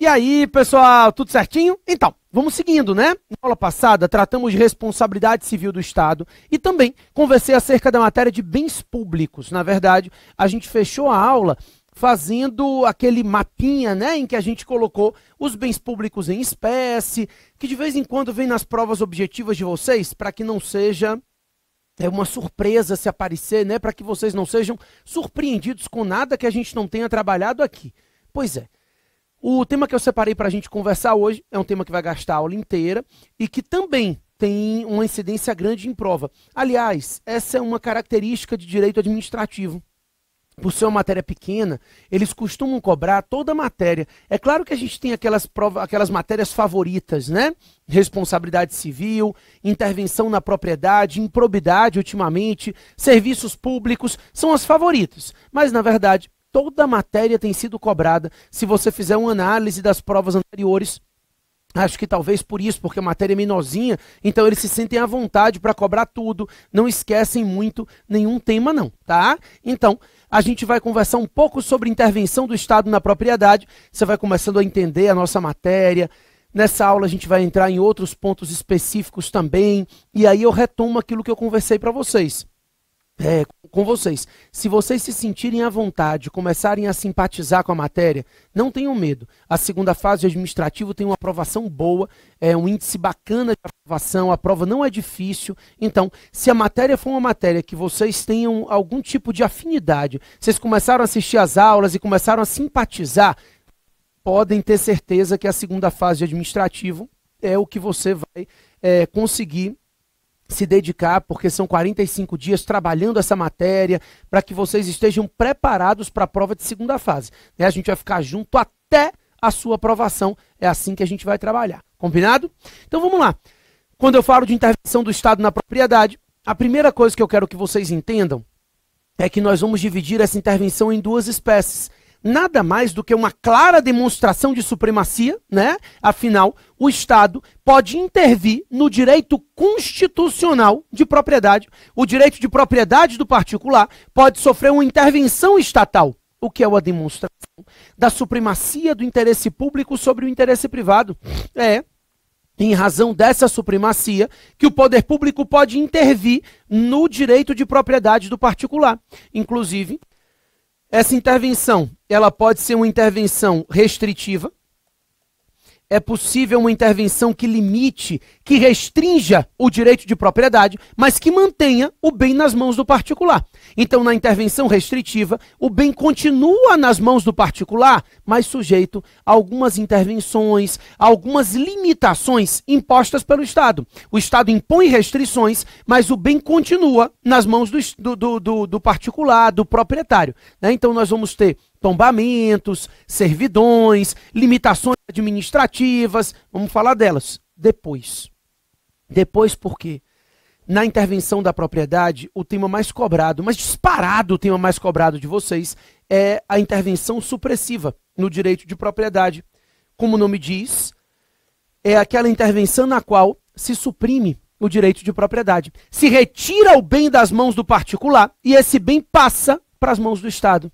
E aí, pessoal, tudo certinho? Então, vamos seguindo, né? Na aula passada, tratamos de responsabilidade civil do Estado e também conversei acerca da matéria de bens públicos. Na verdade, a gente fechou a aula fazendo aquele mapinha, né, em que a gente colocou os bens públicos em espécie, que de vez em quando vem nas provas objetivas de vocês, para que não seja uma surpresa se aparecer, né, para que vocês não sejam surpreendidos com nada que a gente não tenha trabalhado aqui. Pois é. O tema que eu separei para a gente conversar hoje é um tema que vai gastar a aula inteira e que também tem uma incidência grande em prova. Aliás, essa é uma característica de direito administrativo. Por ser uma matéria pequena, eles costumam cobrar toda a matéria. É claro que a gente tem aquelas matérias favoritas, né? Responsabilidade civil, intervenção na propriedade, improbidade ultimamente, serviços públicos, são as favoritas. Mas, na verdade, toda a matéria tem sido cobrada. Se você fizer uma análise das provas anteriores, acho que talvez por isso, porque a matéria é menorzinha, então eles se sentem à vontade para cobrar tudo, não esquecem muito nenhum tema não, tá? Então, a gente vai conversar um pouco sobre intervenção do Estado na propriedade, você vai começando a entender a nossa matéria. Nessa aula a gente vai entrar em outros pontos específicos também, e aí eu retomo aquilo que eu conversei para vocês. Com vocês. Se vocês se sentirem à vontade, começarem a simpatizar com a matéria, não tenham medo. A segunda fase de administrativo tem uma aprovação boa, um índice bacana de aprovação, a prova não é difícil. Então, se a matéria for uma matéria que vocês tenham algum tipo de afinidade, vocês começaram a assistir às aulas e começaram a simpatizar, podem ter certeza que a segunda fase de administrativo é o que você vai conseguir se dedicar, porque são 45 dias trabalhando essa matéria para que vocês estejam preparados para a prova de segunda fase. A gente vai ficar junto até a sua aprovação, é assim que a gente vai trabalhar. Combinado? Então vamos lá. Quando eu falo de intervenção do Estado na propriedade, a primeira coisa que eu quero que vocês entendam é que nós vamos dividir essa intervenção em duas espécies. Nada mais do que uma clara demonstração de supremacia, né? Afinal, o Estado pode intervir no direito constitucional de propriedade. O direito de propriedade do particular pode sofrer uma intervenção estatal, o que é uma demonstração da supremacia do interesse público sobre o interesse privado. Em razão dessa supremacia, que o poder público pode intervir no direito de propriedade do particular. Inclusive, essa intervenção, ela pode ser uma intervenção restritiva, é possível uma intervenção que limite, que restrinja o direito de propriedade, mas que mantenha o bem nas mãos do particular. Então, na intervenção restritiva, o bem continua nas mãos do particular, mas sujeito a algumas intervenções, a algumas limitações impostas pelo Estado. O Estado impõe restrições, mas o bem continua nas mãos do particular, do proprietário, né? Então, nós vamos ter tombamentos, servidões, limitações administrativas, vamos falar delas depois. Depois porque na intervenção da propriedade, o tema mais cobrado, mas disparado o tema mais cobrado de vocês, é a intervenção supressiva no direito de propriedade. Como o nome diz, é aquela intervenção na qual se suprime o direito de propriedade. Se retira o bem das mãos do particular e esse bem passa para as mãos do Estado.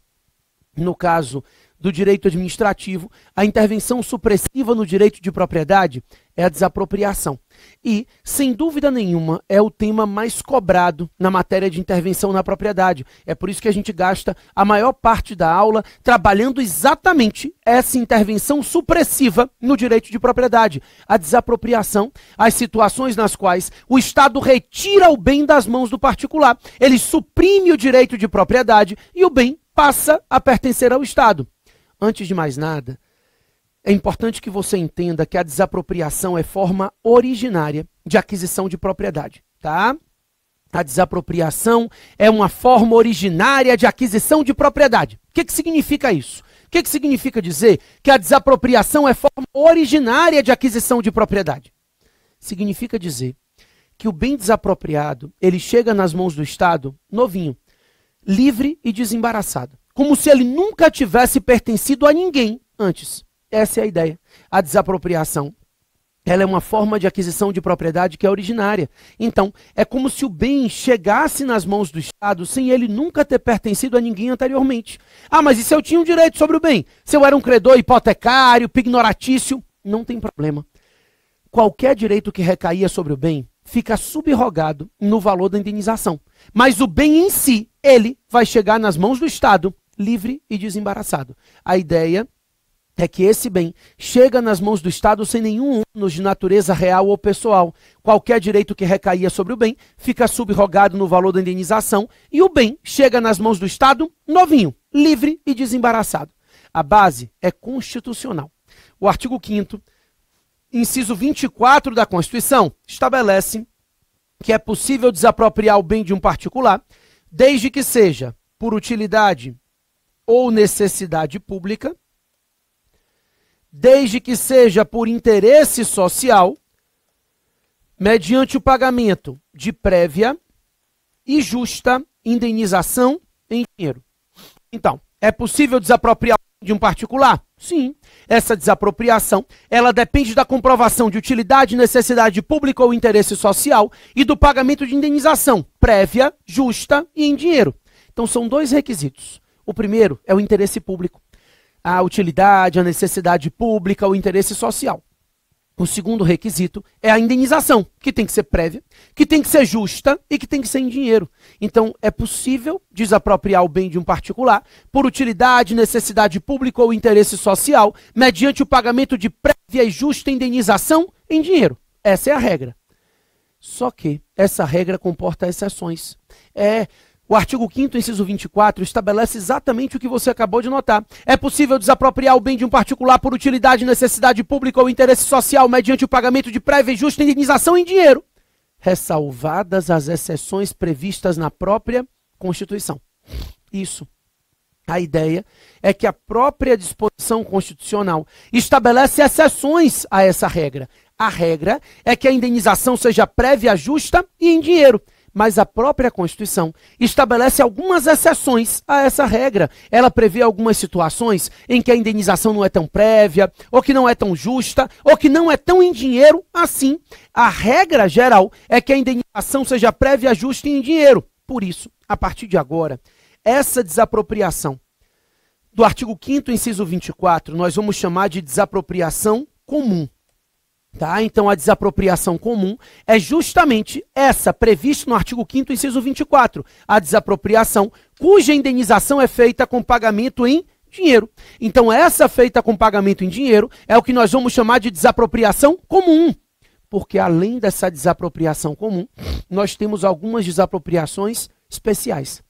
No caso do direito administrativo, a intervenção supressiva no direito de propriedade é a desapropriação. E, sem dúvida nenhuma, é o tema mais cobrado na matéria de intervenção na propriedade. É por isso que a gente gasta a maior parte da aula trabalhando exatamente essa intervenção supressiva no direito de propriedade. A desapropriação, as situações nas quais o Estado retira o bem das mãos do particular. Ele suprime o direito de propriedade e o bem passa a pertencer ao Estado. Antes de mais nada, é importante que você entenda que a desapropriação é forma originária de aquisição de propriedade, tá? A desapropriação é uma forma originária de aquisição de propriedade. O que significa isso? O que significa dizer que a desapropriação é forma originária de aquisição de propriedade? Significa dizer que o bem desapropriado, ele chega nas mãos do Estado novinho, livre e desembaraçado, como se ele nunca tivesse pertencido a ninguém antes. Essa é a ideia. A desapropriação ela é uma forma de aquisição de propriedade que é originária. Então, é como se o bem chegasse nas mãos do Estado sem ele nunca ter pertencido a ninguém anteriormente. Ah, mas e se eu tinha um direito sobre o bem? Se eu era um credor hipotecário, pignoratício? Não tem problema. Qualquer direito que recaía sobre o bem fica subrogado no valor da indenização. Mas o bem em si, ele vai chegar nas mãos do Estado livre e desembaraçado. A ideia é que esse bem chega nas mãos do Estado sem nenhum ônus de natureza real ou pessoal. Qualquer direito que recaía sobre o bem fica subrogado no valor da indenização e o bem chega nas mãos do Estado novinho, livre e desembaraçado. A base é constitucional. O artigo 5º, inciso 24 da Constituição, estabelece que é possível desapropriar o bem de um particular, desde que seja por utilidade ou necessidade pública, desde que seja por interesse social, mediante o pagamento de prévia e justa indenização em dinheiro. Então, é possível desapropriar de um particular? Sim. Essa desapropriação, ela depende da comprovação de utilidade, necessidade pública ou interesse social e do pagamento de indenização prévia, justa e em dinheiro. Então, são dois requisitos. O primeiro é o interesse público. A utilidade, a necessidade pública, o interesse social. O segundo requisito é a indenização, que tem que ser prévia, que tem que ser justa e que tem que ser em dinheiro. Então, é possível desapropriar o bem de um particular por utilidade, necessidade pública ou interesse social, mediante o pagamento de prévia e justa indenização em dinheiro. Essa é a regra. Só que essa regra comporta exceções. O artigo 5º, inciso 24, estabelece exatamente o que você acabou de notar. É possível desapropriar o bem de um particular por utilidade, necessidade pública ou interesse social mediante o pagamento de prévia e justa indenização em dinheiro, ressalvadas as exceções previstas na própria Constituição. Isso. A ideia é que a própria disposição constitucional estabelece exceções a essa regra. A regra é que a indenização seja prévia, justa e em dinheiro. Mas a própria Constituição estabelece algumas exceções a essa regra. Ela prevê algumas situações em que a indenização não é tão prévia, ou que não é tão justa, ou que não é tão em dinheiro assim. A regra geral é que a indenização seja prévia, justa e em dinheiro. Por isso, a partir de agora, essa desapropriação do artigo 5º, inciso 24, nós vamos chamar de desapropriação comum. Tá? Então, a desapropriação comum é justamente essa, prevista no artigo 5º, inciso 24. A desapropriação cuja indenização é feita com pagamento em dinheiro. Então, essa feita com pagamento em dinheiro é o que nós vamos chamar de desapropriação comum. Porque, além dessa desapropriação comum, nós temos algumas desapropriações especiais.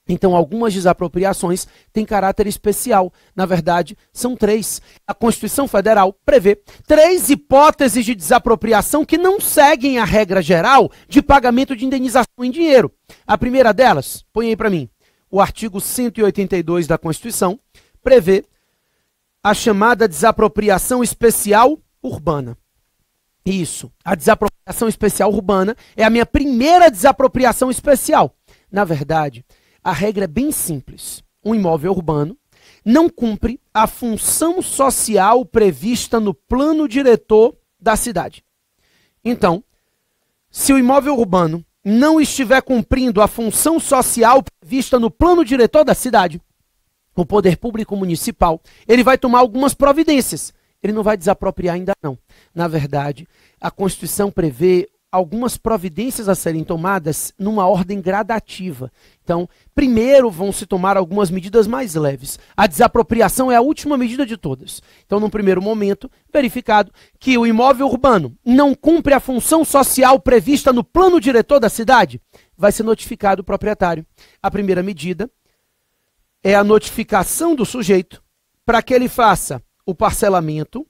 Então, algumas desapropriações têm caráter especial. Na verdade, são 3. A Constituição Federal prevê 3 hipóteses de desapropriação que não seguem a regra geral de pagamento de indenização em dinheiro. A primeira delas, põe aí para mim, o artigo 182 da Constituição prevê a chamada desapropriação especial urbana. Isso, a desapropriação especial urbana é a minha primeira desapropriação especial. Na verdade, a regra é bem simples. Um imóvel urbano não cumpre a função social prevista no plano diretor da cidade. Então, se o imóvel urbano não estiver cumprindo a função social prevista no plano diretor da cidade, o poder público municipal, ele vai tomar algumas providências. Ele não vai desapropriar ainda não. Na verdade, a Constituição prevê algumas providências a serem tomadas numa ordem gradativa. Então, primeiro vão se tomar algumas medidas mais leves. A desapropriação é a última medida de todas. Então, num primeiro momento, verificado que o imóvel urbano não cumpre a função social prevista no plano diretor da cidade, vai ser notificado o proprietário. A primeira medida é a notificação do sujeito para que ele faça o parcelamento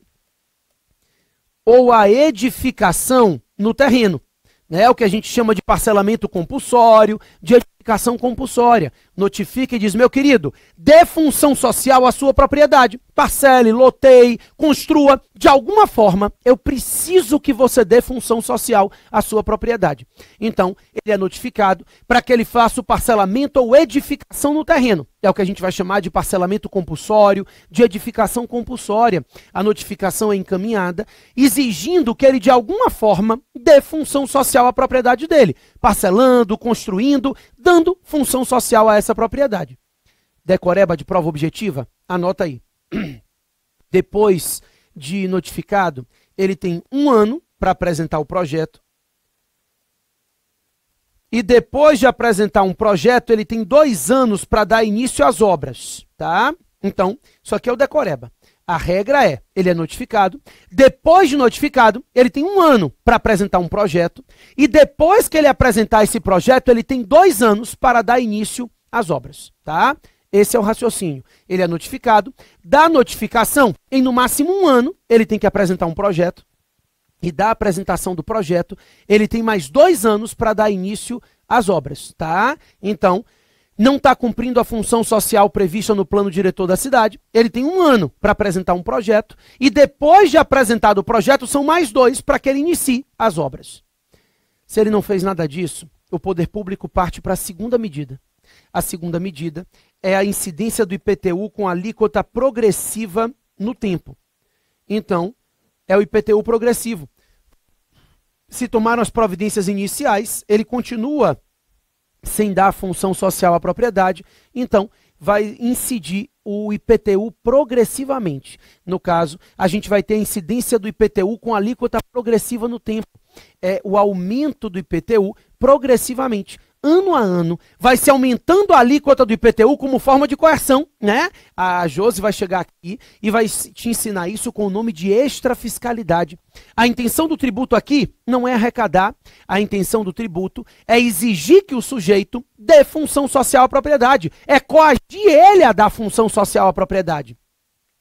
ou a edificação no terreno, né? O que a gente chama de parcelamento compulsório, de edificação compulsória. Notifica e diz, meu querido, dê função social à sua propriedade. Parcele, loteie, construa. De alguma forma, eu preciso que você dê função social à sua propriedade. Então, ele é notificado para que ele faça o parcelamento ou edificação no terreno. é o que a gente vai chamar de parcelamento compulsório, de edificação compulsória. A notificação é encaminhada, exigindo que ele, de alguma forma, dê função social à propriedade dele, parcelando, construindo, dando função social a essa propriedade. Decoreba de prova objetiva? Anota aí. Depois de notificado, ele tem 1 ano para apresentar o projeto. E depois de apresentar um projeto, ele tem 2 anos para dar início às obras, tá? Então, isso aqui é o decoreba. A regra é, ele é notificado. Depois de notificado, ele tem 1 ano para apresentar um projeto. E depois que ele apresentar esse projeto, ele tem 2 anos para dar início às obras, tá? Esse é o raciocínio. Ele é notificado. Da notificação, em no máximo 1 ano, ele tem que apresentar um projeto. E da apresentação do projeto, ele tem mais 2 anos para dar início às obras, tá? Então, não está cumprindo a função social prevista no plano diretor da cidade, ele tem 1 ano para apresentar um projeto, e depois de apresentado o projeto, são mais 2 para que ele inicie as obras. Se ele não fez nada disso, o poder público parte para a segunda medida. A segunda medida é a incidência do IPTU com alíquota progressiva no tempo. Então, é o IPTU progressivo. Se tomaram as providências iniciais, ele continua sem dar função social à propriedade, então vai incidir o IPTU progressivamente. No caso, a gente vai ter a incidência do IPTU com alíquota progressiva no tempo. É o aumento do IPTU progressivamente. Ano a ano, vai se aumentando a alíquota do IPTU como forma de coerção, né? A Josi vai chegar aqui e vai te ensinar isso com o nome de extrafiscalidade. A intenção do tributo aqui não é arrecadar, a intenção do tributo é exigir que o sujeito dê função social à propriedade, é coagir ele a dar função social à propriedade.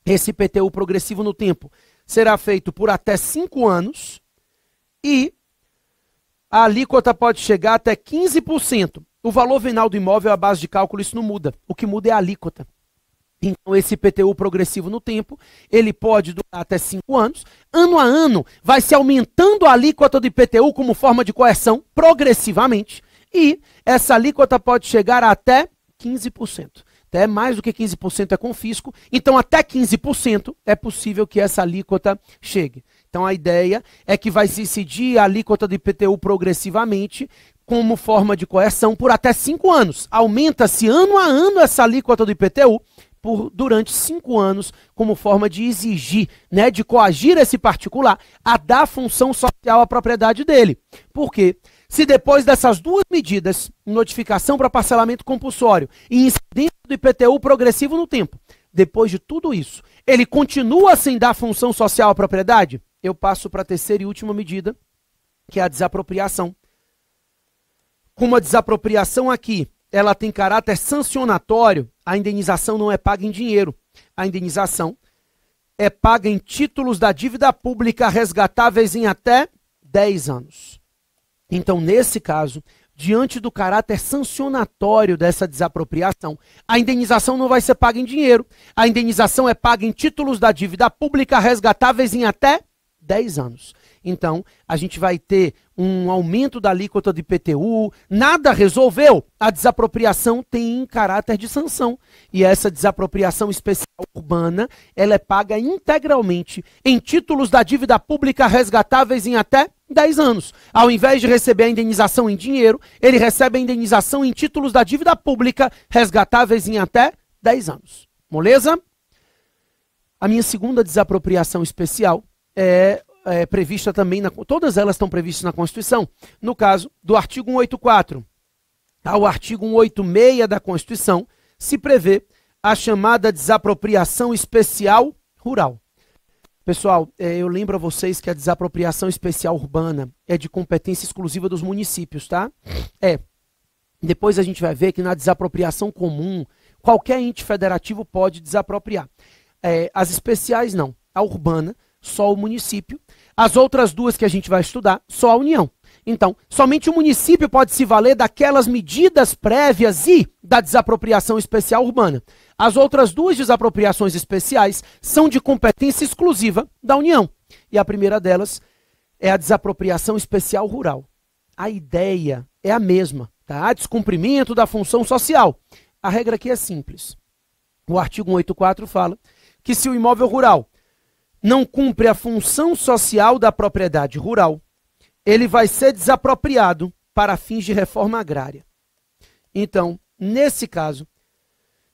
Esse IPTU progressivo no tempo será feito por até 5 anos e a alíquota pode chegar até 15%. O valor venal do imóvel, a base de cálculo, isso não muda. O que muda é a alíquota. Então, esse IPTU progressivo no tempo, ele pode durar até 5 anos. Ano a ano, vai se aumentando a alíquota do IPTU como forma de coerção, progressivamente. E essa alíquota pode chegar a até 15%. Até mais do que 15% é confisco. Então, até 15% é possível que essa alíquota chegue. Então, a ideia é que vai se incidir a alíquota do IPTU progressivamente como forma de coerção por até 5 anos. Aumenta-se ano a ano essa alíquota do IPTU durante 5 anos como forma de exigir, né, de coagir esse particular a dar função social à propriedade dele. Por quê? Se depois dessas 2 medidas, notificação para parcelamento compulsório e incidência do IPTU progressivo no tempo, depois de tudo isso, ele continua sem dar função social à propriedade, eu passo para a terceira e última medida, que é a desapropriação. Como a desapropriação aqui, ela tem caráter sancionatório, a indenização não é paga em dinheiro. A indenização é paga em títulos da dívida pública resgatáveis em até 10 anos. Então, nesse caso, diante do caráter sancionatório dessa desapropriação, a indenização não vai ser paga em dinheiro. A indenização é paga em títulos da dívida pública resgatáveis em até 10 anos. Então, a gente vai ter um aumento da alíquota do IPTU, nada resolveu, a desapropriação tem caráter de sanção. E essa desapropriação especial urbana, ela é paga integralmente em títulos da dívida pública resgatáveis em até 10 anos. Ao invés de receber a indenização em dinheiro, ele recebe a indenização em títulos da dívida pública resgatáveis em até 10 anos. Moleza? A minha segunda desapropriação especial é prevista também, todas elas estão previstas na Constituição, no caso do artigo 184 ao artigo 186 da Constituição, se prevê a chamada desapropriação especial rural. Pessoal, eu lembro a vocês que a desapropriação especial urbana é de competência exclusiva dos municípios, tá? Depois a gente vai ver que na desapropriação comum, qualquer ente federativo pode desapropriar. As especiais não. A urbana, só o município. As outras 2 que a gente vai estudar, só a União. Então, somente o município pode se valer daquelas medidas prévias e da desapropriação especial urbana. As outras 2 desapropriações especiais são de competência exclusiva da União. E a primeira delas é a desapropriação especial rural. A ideia é a mesma, tá? Descumprimento da função social. A regra aqui é simples. O artigo 184 fala que se o imóvel rural não cumpre a função social da propriedade rural, ele vai ser desapropriado para fins de reforma agrária. Então, nesse caso,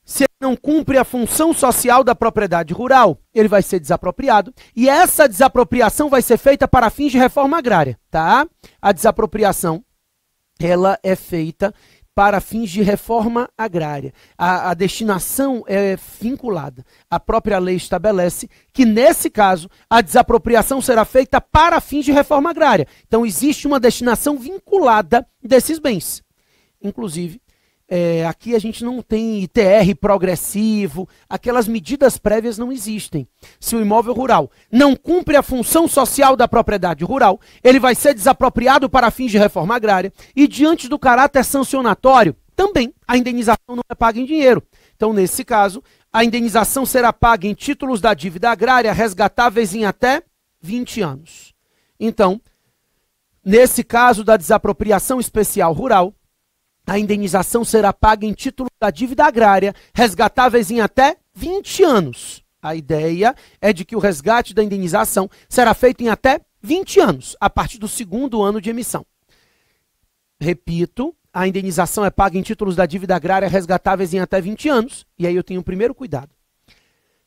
se ele não cumpre a função social da propriedade rural, ele vai ser desapropriado e essa desapropriação vai ser feita para fins de reforma agrária, tá? A desapropriação, ela é feita para fins de reforma agrária. A destinação é vinculada. A própria lei estabelece que, nesse caso, a desapropriação será feita para fins de reforma agrária. Então, existe uma destinação vinculada desses bens. Inclusive, aqui a gente não tem ITR progressivo, aquelas medidas prévias não existem. Se o imóvel rural não cumpre a função social da propriedade rural, ele vai ser desapropriado para fins de reforma agrária e, diante do caráter sancionatório, também a indenização não é paga em dinheiro. Então, nesse caso, a indenização será paga em títulos da dívida agrária resgatáveis em até 20 anos. Então, nesse caso da desapropriação especial rural, a indenização será paga em título da dívida agrária, resgatáveis em até 20 anos. A ideia é de que o resgate da indenização será feito em até 20 anos, a partir do segundo ano de emissão. Repito, a indenização é paga em títulos da dívida agrária, resgatáveis em até 20 anos. E aí eu tenho um primeiro cuidado.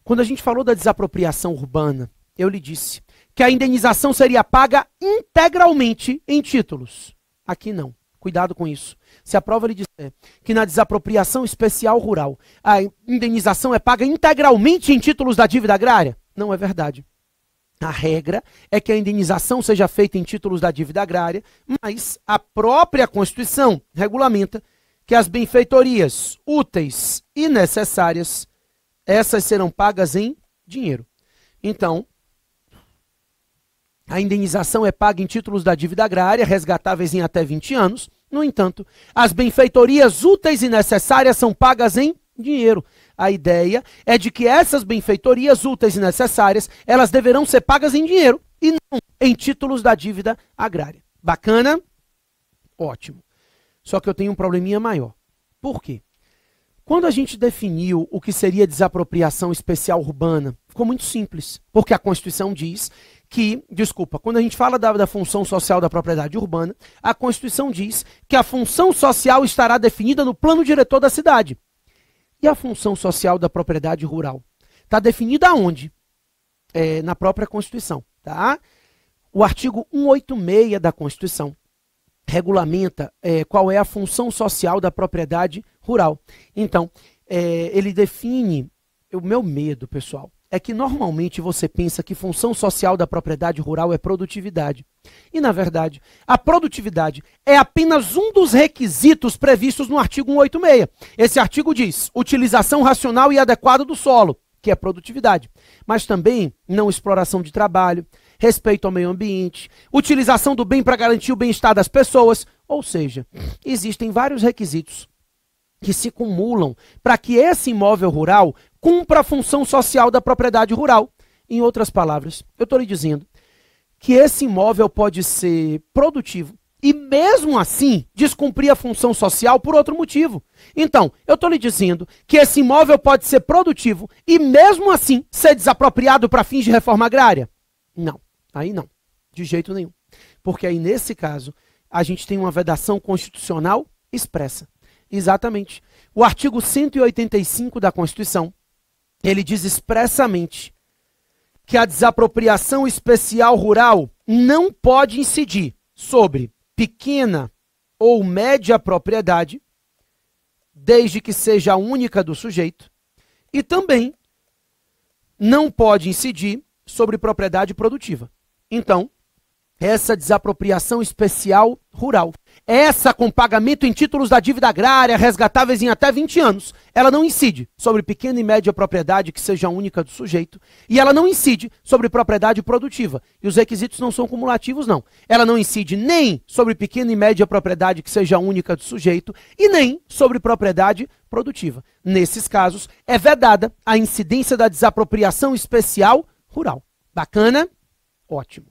Quando a gente falou da desapropriação urbana, eu lhe disse que a indenização seria paga integralmente em títulos. Aqui não. Cuidado com isso. Se a prova lhe disser que na desapropriação especial rural a indenização é paga integralmente em títulos da dívida agrária, não é verdade. A regra é que a indenização seja feita em títulos da dívida agrária, mas a própria Constituição regulamenta que as benfeitorias úteis e necessárias, essas serão pagas em dinheiro. Então, a indenização é paga em títulos da dívida agrária, resgatáveis em até 20 anos. No entanto, as benfeitorias úteis e necessárias são pagas em dinheiro. A ideia é de que essas benfeitorias úteis e necessárias, elas deverão ser pagas em dinheiro e não em títulos da dívida agrária. Bacana? Ótimo. Só que eu tenho um probleminha maior. Por quê? Quando a gente definiu o que seria desapropriação especial urbana, ficou muito simples, porque a Constituição diz que, quando a gente fala da função social da propriedade urbana, a Constituição diz que a função social estará definida no plano diretor da cidade. E a função social da propriedade rural? Está definida aonde? Na própria Constituição. Tá? O artigo 186 da Constituição regulamenta qual é a função social da propriedade rural. Então, ele define... O meu medo, pessoal, é que normalmente você pensa que função social da propriedade rural é produtividade. E, na verdade, a produtividade é apenas um dos requisitos previstos no artigo 186. Esse artigo diz utilização racional e adequada do solo, que é produtividade, mas também não exploração de trabalho, respeito ao meio ambiente, utilização do bem para garantir o bem-estar das pessoas, ou seja, existem vários requisitos que se cumulam para que esse imóvel rural cumpra a função social da propriedade rural. Em outras palavras, eu estou lhe dizendo que esse imóvel pode ser produtivo e mesmo assim descumprir a função social por outro motivo. Então, eu estou lhe dizendo que esse imóvel pode ser produtivo e mesmo assim ser desapropriado para fins de reforma agrária? Não, aí não, de jeito nenhum. Porque aí nesse caso, a gente tem uma vedação constitucional expressa. Exatamente. O artigo 185 da Constituição, ele diz expressamente que a desapropriação especial rural não pode incidir sobre pequena ou média propriedade, desde que seja única do sujeito, e também não pode incidir sobre propriedade produtiva. Então, essa desapropriação especial rural, essa com pagamento em títulos da dívida agrária, resgatáveis em até 20 anos, ela não incide sobre pequena e média propriedade que seja única do sujeito, e ela não incide sobre propriedade produtiva. E os requisitos não são cumulativos, não. Ela não incide nem sobre pequena e média propriedade que seja única do sujeito, e nem sobre propriedade produtiva. Nesses casos, é vedada a incidência da desapropriação especial rural. Bacana? Ótimo.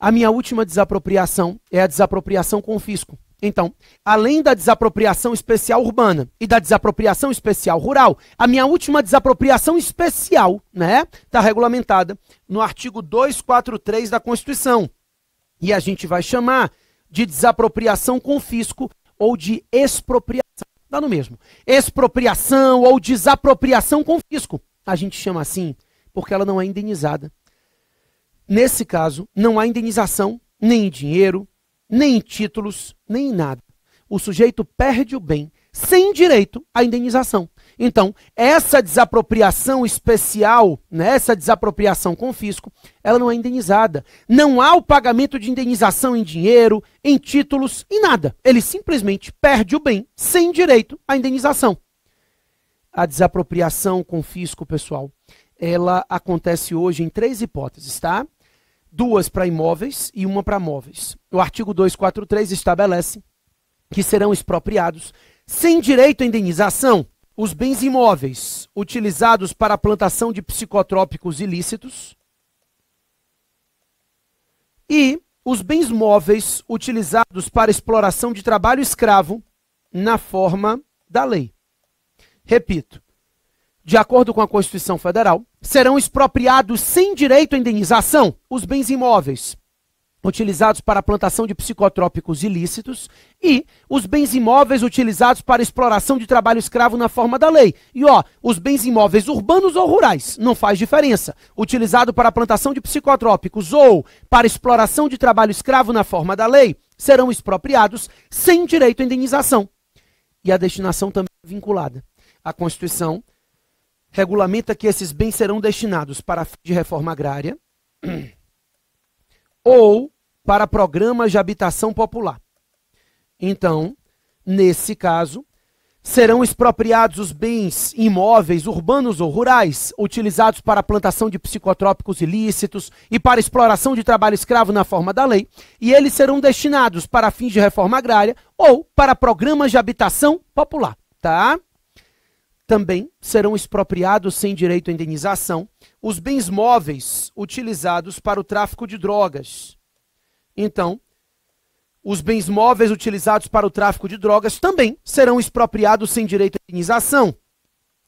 A minha última desapropriação é a desapropriação com fisco, Então, além da desapropriação especial urbana e da desapropriação especial rural, a minha última desapropriação especial, né, está regulamentada no artigo 243 da Constituição. E a gente vai chamar de desapropriação com fisco ou de expropriação. Dá no mesmo. Expropriação ou desapropriação com fisco. A gente chama assim porque ela não é indenizada. Nesse caso, não há indenização nem em dinheiro, nem em títulos, nem em nada. O sujeito perde o bem sem direito à indenização. Então, essa desapropriação especial, né, essa desapropriação com fisco, ela não é indenizada. Não há o pagamento de indenização em dinheiro, em títulos, em nada. Ele simplesmente perde o bem sem direito à indenização. A desapropriação com fisco, pessoal, ela acontece hoje em 3 hipóteses, tá? 2 para imóveis e 1 para móveis. O artigo 243 estabelece que serão expropriados, sem direito à indenização, os bens imóveis utilizados para a plantação de psicotrópicos ilícitos e os bens móveis utilizados para exploração de trabalho escravo na forma da lei. Repito, de acordo com a Constituição Federal, serão expropriados sem direito à indenização os bens imóveis utilizados para a plantação de psicotrópicos ilícitos e os bens imóveis utilizados para exploração de trabalho escravo na forma da lei. E os bens imóveis urbanos ou rurais, não faz diferença. Utilizado para a plantação de psicotrópicos ou para exploração de trabalho escravo na forma da lei, serão expropriados sem direito à indenização. E a destinação também é vinculada. A Constituição regulamenta que esses bens serão destinados para fins de reforma agrária ou para programas de habitação popular. Então, nesse caso, serão expropriados os bens imóveis urbanos ou rurais utilizados para a plantação de psicotrópicos ilícitos e para exploração de trabalho escravo na forma da lei, e eles serão destinados para fins de reforma agrária ou para programas de habitação popular, tá? Também serão expropriados sem direito à indenização os bens móveis utilizados para o tráfico de drogas. Então, os bens móveis utilizados para o tráfico de drogas também serão expropriados sem direito à indenização.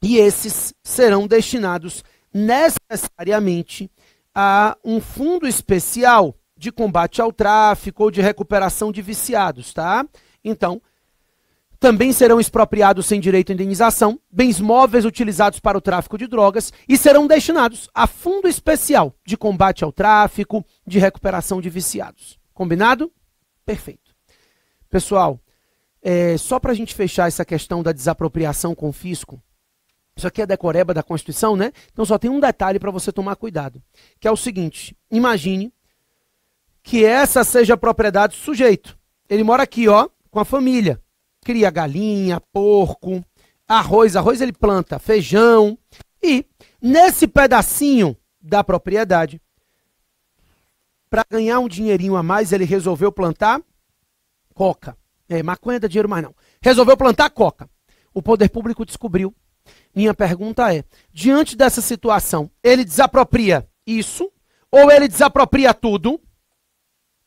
E esses serão destinados necessariamente a um fundo especial de combate ao tráfico ou de recuperação de viciados, tá? Então, também serão expropriados sem direito à indenização bens móveis utilizados para o tráfico de drogas e serão destinados a fundo especial de combate ao tráfico, de recuperação de viciados. Combinado? Perfeito. Pessoal, só para a gente fechar essa questão da desapropriação com fisco, isso aqui é decoreba da Constituição, né? Então só tem um detalhe para você tomar cuidado, que é o seguinte: imagine que essa seja a propriedade do sujeito. Ele mora aqui, com a família. Cria galinha, porco, arroz ele planta, feijão. E nesse pedacinho da propriedade, para ganhar um dinheirinho a mais, ele resolveu plantar coca. Maconha dá dinheiro mais não. Resolveu plantar coca. O poder público descobriu. Minha pergunta é, diante dessa situação, ele desapropria isso ou ele desapropria tudo?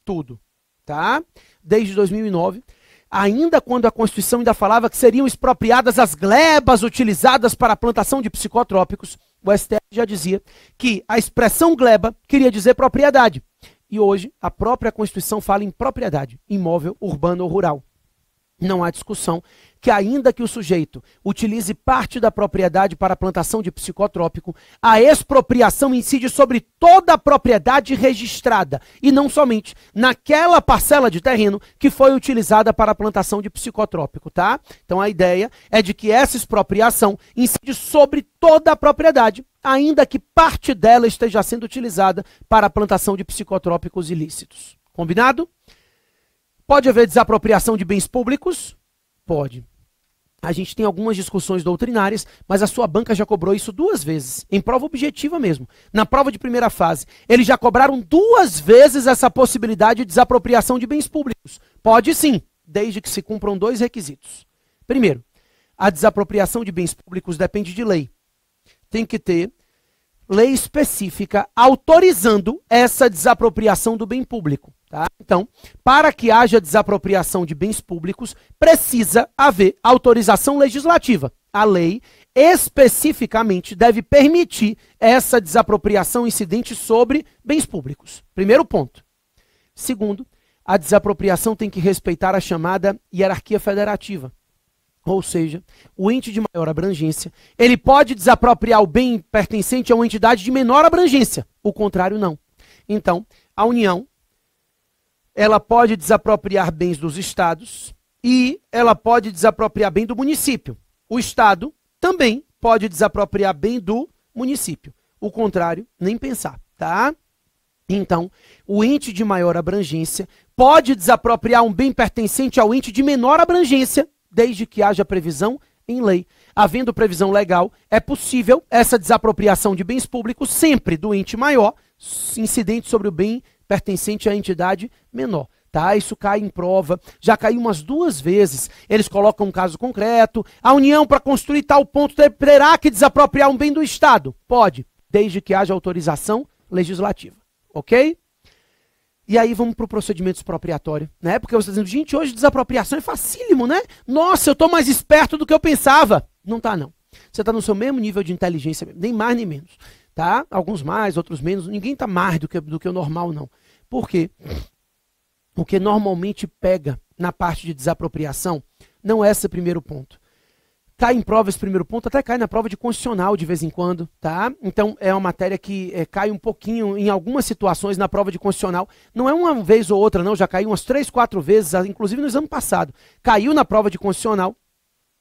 Tudo, tá? Desde 2009... ainda quando a Constituição ainda falava que seriam expropriadas as glebas utilizadas para a plantação de psicotrópicos, o STF já dizia que a expressão gleba queria dizer propriedade. E hoje a própria Constituição fala em propriedade, imóvel, urbano ou rural. Não há discussão que ainda que o sujeito utilize parte da propriedade para a plantação de psicotrópico, a expropriação incide sobre toda a propriedade registrada e não somente naquela parcela de terreno que foi utilizada para a plantação de psicotrópico, tá? Então a ideia é de que essa expropriação incide sobre toda a propriedade, ainda que parte dela esteja sendo utilizada para a plantação de psicotrópicos ilícitos. Combinado? Pode haver desapropriação de bens públicos? Pode. A gente tem algumas discussões doutrinárias, mas a sua banca já cobrou isso 2 vezes, em prova objetiva mesmo. Na prova de primeira fase, eles já cobraram 2 vezes essa possibilidade de desapropriação de bens públicos. Pode sim, desde que se cumpram 2 requisitos. Primeiro, a desapropriação de bens públicos depende de lei. Tem que ter lei específica autorizando essa desapropriação do bem público. Tá? Então, para que haja desapropriação de bens públicos, precisa haver autorização legislativa. A lei, especificamente, deve permitir essa desapropriação incidente sobre bens públicos. Primeiro ponto. Segundo, a desapropriação tem que respeitar a chamada hierarquia federativa. Ou seja, o ente de maior abrangência, ele pode desapropriar o bem pertencente a uma entidade de menor abrangência. O contrário, não. Então, a União, ela pode desapropriar bens dos estados e ela pode desapropriar bem do município. O estado também pode desapropriar bem do município. O contrário, nem pensar, tá? Então, o ente de maior abrangência pode desapropriar um bem pertencente ao ente de menor abrangência, desde que haja previsão em lei. Havendo previsão legal, é possível essa desapropriação de bens públicos sempre do ente maior, incidente sobre o bem pertencente à entidade menor. Tá? Isso cai em prova, já caiu umas 2 vezes. Eles colocam um caso concreto. A União, para construir tal ponto, terá que desapropriar um bem do Estado? Pode, desde que haja autorização legislativa. Ok? E aí vamos para o procedimento expropriatório, né? Porque você está dizendo, gente, hoje desapropriação é facílimo, né? Nossa, eu estou mais esperto do que eu pensava. Não está, não. Você está no seu mesmo nível de inteligência, nem mais nem menos. Tá? Alguns mais, outros menos. Ninguém está mais do que o normal, não. Por quê? O que normalmente pega na parte de desapropriação não é esse primeiro ponto. Cai em prova esse primeiro ponto, até cai na prova de constitucional de vez em quando, tá? Então é uma matéria que cai um pouquinho em algumas situações na prova de constitucional. Não é uma vez ou outra, não, já caiu umas 3, 4 vezes, inclusive no exame passado. Caiu na prova de constitucional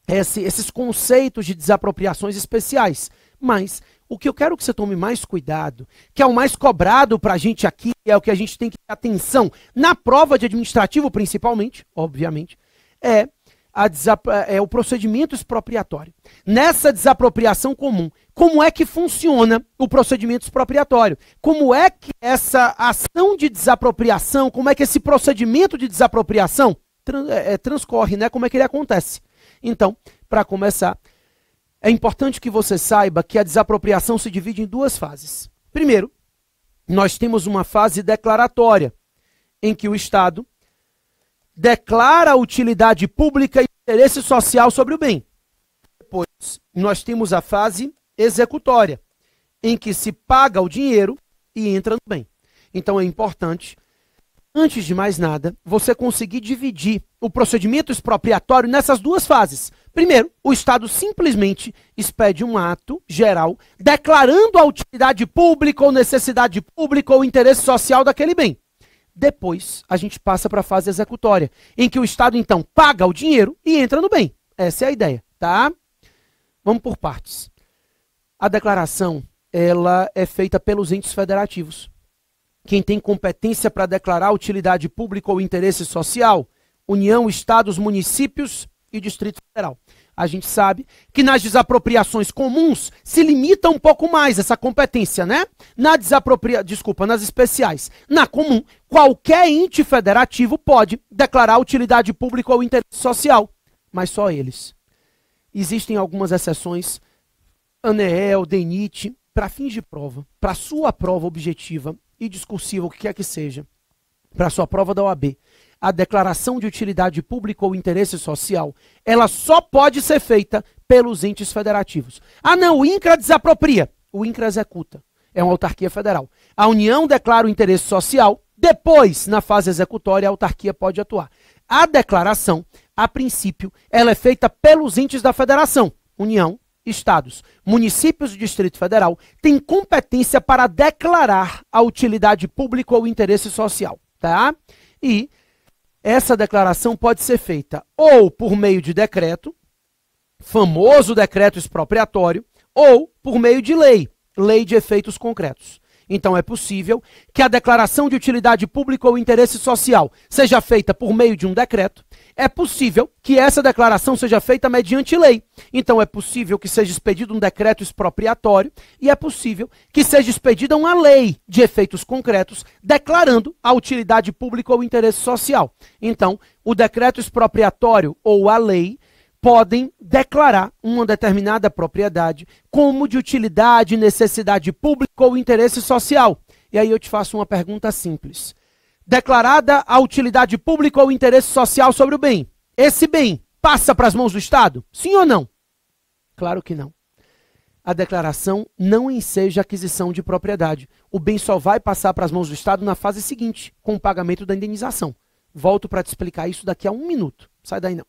esses conceitos de desapropriações especiais. Mas o que eu quero que você tome mais cuidado, que é o mais cobrado para a gente aqui, é o que a gente tem que ter atenção, na prova de administrativo principalmente, obviamente, é o procedimento expropriatório. Nessa desapropriação comum, como é que funciona o procedimento expropriatório? Como é que essa ação de desapropriação, como é que esse procedimento de desapropriação transcorre, né? Como é que ele acontece? Então, para começar, é importante que você saiba que a desapropriação se divide em 2 fases. Primeiro, nós temos uma fase declaratória, em que o Estado declara a utilidade pública e interesse social sobre o bem. Depois, nós temos a fase executória, em que se paga o dinheiro e entra no bem. Então é importante, antes de mais nada, você conseguir dividir o procedimento expropriatório nessas 2 fases. Primeiro, o Estado simplesmente expede um ato geral declarando a utilidade pública ou necessidade pública ou interesse social daquele bem. Depois, a gente passa para a fase executória, em que o Estado, então, paga o dinheiro e entra no bem. Essa é a ideia, tá? Vamos por partes. A declaração, ela é feita pelos entes federativos. Quem tem competência para declarar utilidade pública ou interesse social? União, Estados, municípios e Distrito Federal. A gente sabe que nas desapropriações comuns se limita um pouco mais essa competência, né? Nas especiais. Na comum, qualquer ente federativo pode declarar utilidade pública ou interesse social, mas só eles. Existem algumas exceções, ANEEL, DENIT, para fins de prova, para sua prova objetiva e discursiva, o que quer que seja, para sua prova da OAB. A declaração de utilidade pública ou interesse social, ela só pode ser feita pelos entes federativos. Ah não, o INCRA desapropria. O INCRA executa. É uma autarquia federal. A União declara o interesse social, depois, na fase executória, a autarquia pode atuar. A declaração, a princípio, ela é feita pelos entes da federação. União, Estados, municípios e Distrito Federal têm competência para declarar a utilidade pública ou interesse social. Tá? E essa declaração pode ser feita ou por meio de decreto, famoso decreto expropriatório, ou por meio de lei, lei de efeitos concretos. Então é possível que a declaração de utilidade pública ou interesse social seja feita por meio de um decreto. É possível que essa declaração seja feita mediante lei. Então é possível que seja expedido um decreto expropriatório e é possível que seja expedida uma lei de efeitos concretos declarando a utilidade pública ou interesse social. Então, o decreto expropriatório ou a lei podem declarar uma determinada propriedade como de utilidade, necessidade pública ou interesse social. E aí eu te faço uma pergunta simples. declarada a utilidade pública ou interesse social sobre o bem. Esse bem passa para as mãos do Estado? Sim ou não? Claro que não. A declaração não enseja aquisição de propriedade. O bem só vai passar para as mãos do Estado na fase seguinte, com o pagamento da indenização. Volto para te explicar isso daqui a 1 minuto. Sai daí não.